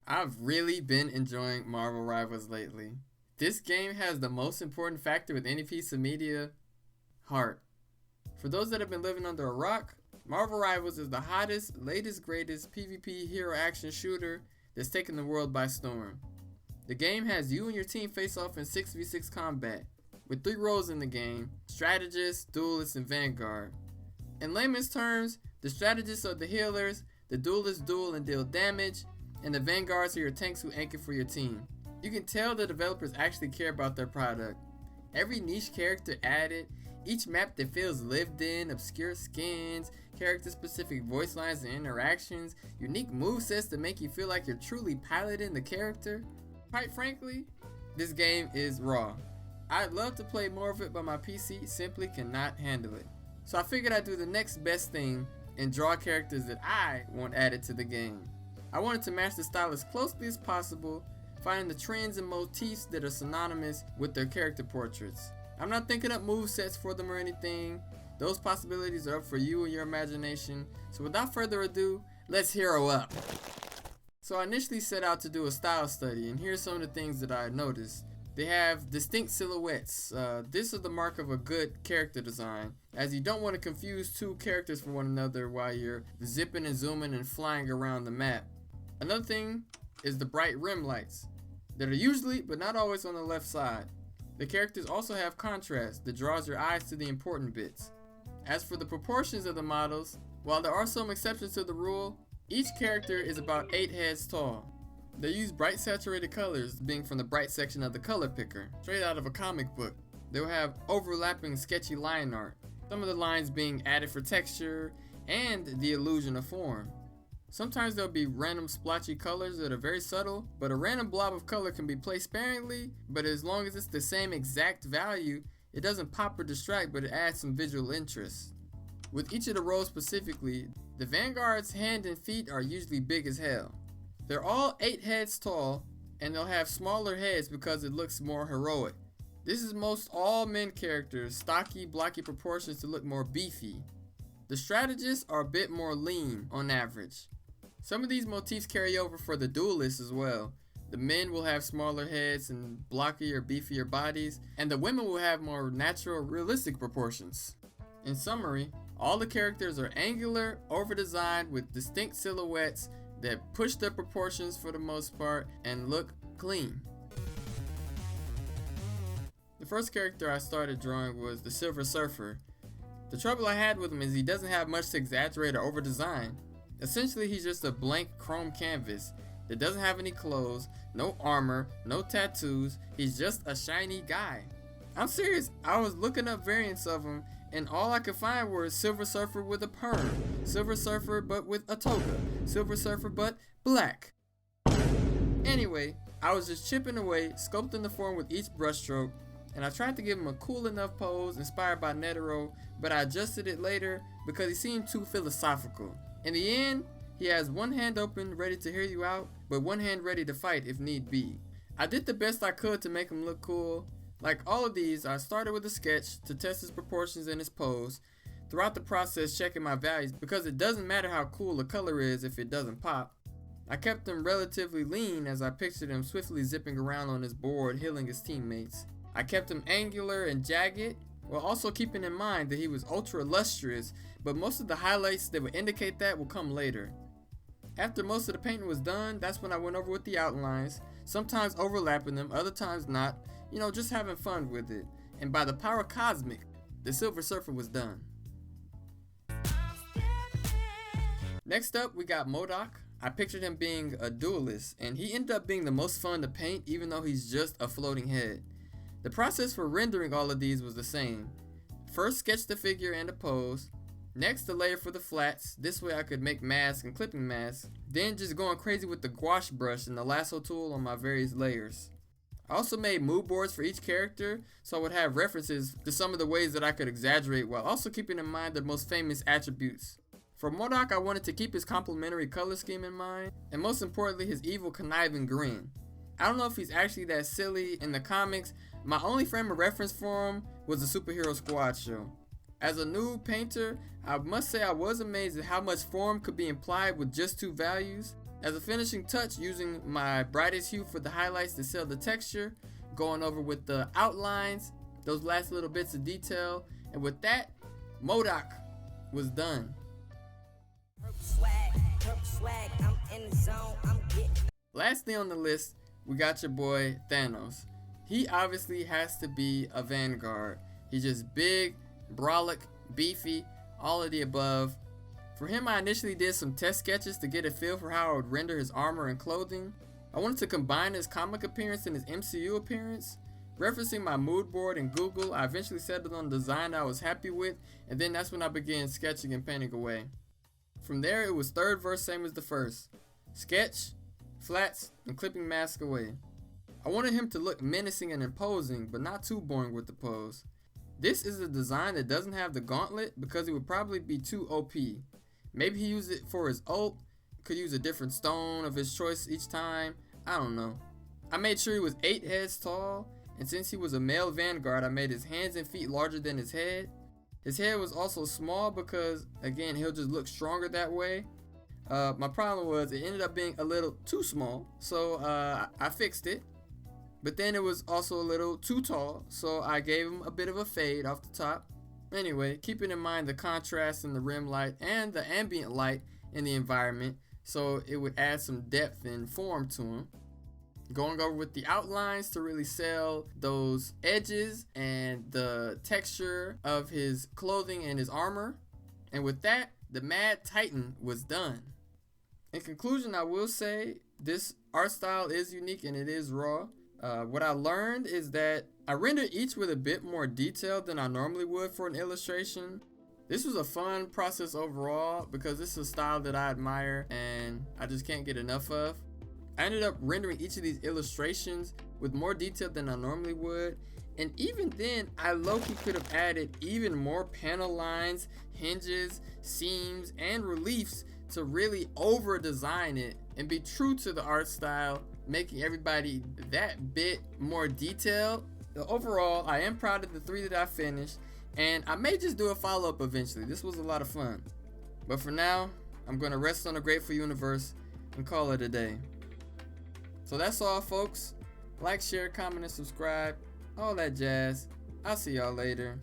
I've really been enjoying Marvel Rivals lately. This game has the most important factor with any piece of media: heart. For those that have been living under a rock, Marvel Rivals is the hottest, latest, greatest PvP hero action shooter that's taken the world by storm. The game has you and your team face off in 6v6 combat, with 3 roles in the game: strategist, duelist, and vanguard. In layman's terms, the strategists are the healers, the duelists duel and deal damage, and the vanguards are your tanks who anchor for your team. You can tell the developers actually care about their product. Every niche character added, each map that feels lived in, obscure skins, character specific voice lines and interactions, unique movesets that make you feel like you're truly piloting the character. Quite frankly, this game is raw. I'd love to play more of it, but my PC simply cannot handle it. So I figured I'd do the next best thing and draw characters that I want added to the game. I wanted to match the style as closely as possible, finding the trends and motifs that are synonymous with their character portraits. I'm not thinking up movesets for them or anything. Those possibilities are up for you and your imagination. So without further ado, let's hero up. So I initially set out to do a style study, and here's some of the things that I noticed. They have distinct silhouettes. This is the mark of a good character design, as you don't want to confuse two characters for one another while you're zipping and zooming and flying around the map. Another thing is the bright rim lights that are usually, but not always, on the left side. The characters also have contrast that draws your eyes to the important bits. As for the proportions of the models, while there are some exceptions to the rule, each character is about 8 heads tall. They use bright saturated colors, being from the bright section of the color picker, straight out of a comic book. They will have overlapping sketchy line art, some of the lines being added for texture and the illusion of form. Sometimes there'll be random splotchy colors that are very subtle, but a random blob of color can be placed sparingly, but as long as it's the same exact value, it doesn't pop or distract, but it adds some visual interest. With each of the roles specifically, the Vanguard's hand and feet are usually big as hell. They're all 8 heads tall, and they'll have smaller heads because it looks more heroic. This is most all men characters, stocky, blocky proportions to look more beefy. The strategists are a bit more lean on average. Some of these motifs carry over for the duelists as well. The men will have smaller heads and blockier, beefier bodies, and the women will have more natural, realistic proportions. In summary, all the characters are angular, over-designed with distinct silhouettes that push their proportions for the most part and look clean. The first character I started drawing was the Silver Surfer. The trouble I had with him is he doesn't have much to exaggerate or over-design. Essentially, he's just a blank chrome canvas that doesn't have any clothes, no armor, no tattoos. He's just a shiny guy. I'm serious, I was looking up variants of him, and all I could find were Silver Surfer with a perm, Silver Surfer but with a toga, Silver Surfer but black. Anyway, I was just chipping away, sculpting the form with each brushstroke, and I tried to give him a cool enough pose inspired by Netero, but I adjusted it later because he seemed too philosophical. In the end, he has one hand open ready to hear you out, but one hand ready to fight if need be. I did the best I could to make him look cool. Like all of these, I started with a sketch to test his proportions and his pose. Throughout the process, checking my values because it doesn't matter how cool a color is if it doesn't pop. I kept him relatively lean as I pictured him swiftly zipping around on his board, healing his teammates. I kept him angular and jagged, while also keeping in mind that he was ultra lustrous, but most of the highlights that would indicate that will come later. After most of the painting was done, that's when I went over with the outlines, sometimes overlapping them, other times not, just having fun with it. And by the power cosmic, the Silver Surfer was done. Next up, we got MODOK. I pictured him being a duelist, and he ended up being the most fun to paint even though he's just a floating head. The process for rendering all of these was the same. First sketch the figure and the pose, next the layer for the flats, this way I could make masks and clipping masks, then just going crazy with the gouache brush and the lasso tool on my various layers. I also made mood boards for each character, so I would have references to some of the ways that I could exaggerate while also keeping in mind their most famous attributes. For MODOK, I wanted to keep his complementary color scheme in mind, and most importantly his evil conniving grin. I don't know if he's actually that silly in the comics. My only frame of reference for him was the Superhero Squad show. As a new painter, I must say I was amazed at how much form could be implied with just 2 values. As a finishing touch, using my brightest hue for the highlights to sell the texture, going over with the outlines, those last little bits of detail, and with that, MODOK was done. Lastly on the list, we got your boy Thanos. He obviously has to be a Vanguard. He's just big, brolic, beefy, all of the above. For him, I initially did some test sketches to get a feel for how I would render his armor and clothing. I wanted to combine his comic appearance and his MCU appearance. Referencing my mood board in Google, I eventually settled on a design I was happy with, and then that's when I began sketching and painting away. From there, it was third verse, same as the first. Sketch, flats, and clipping mask away. I wanted him to look menacing and imposing, but not too boring with the pose. This is a design that doesn't have the gauntlet because it would probably be too OP. Maybe he used it for his ult, could use a different stone of his choice each time, I don't know. I made sure he was 8 heads tall, and since he was a male Vanguard, I made his hands and feet larger than his head. His head was also small because, again, he'll just look stronger that way. My problem was it ended up being a little too small, so I fixed it. But then it was also a little too tall, so I gave him a bit of a fade off the top. Anyway, keeping in mind the contrast in the rim light and the ambient light in the environment, so it would add some depth and form to him. Going over with the outlines to really sell those edges and the texture of his clothing and his armor. And with that, the Mad Titan was done. In conclusion, I will say this art style is unique and it is raw. What I learned is that I rendered each with a bit more detail than I normally would for an illustration. This was a fun process overall because this is a style that I admire and I just can't get enough of. I ended up rendering each of these illustrations with more detail than I normally would, and even then I low-key could have added even more panel lines, hinges, seams, and reliefs to really over design it and be true to the art style, making everybody that bit more detailed. Overall, I am proud of the 3 that I finished, and I may just do a follow-up eventually. This was a lot of fun. But for now, I'm going to rest on the Grateful Universe and call it a day. So that's all, folks. Like, share, comment, and subscribe. All that jazz. I'll see y'all later.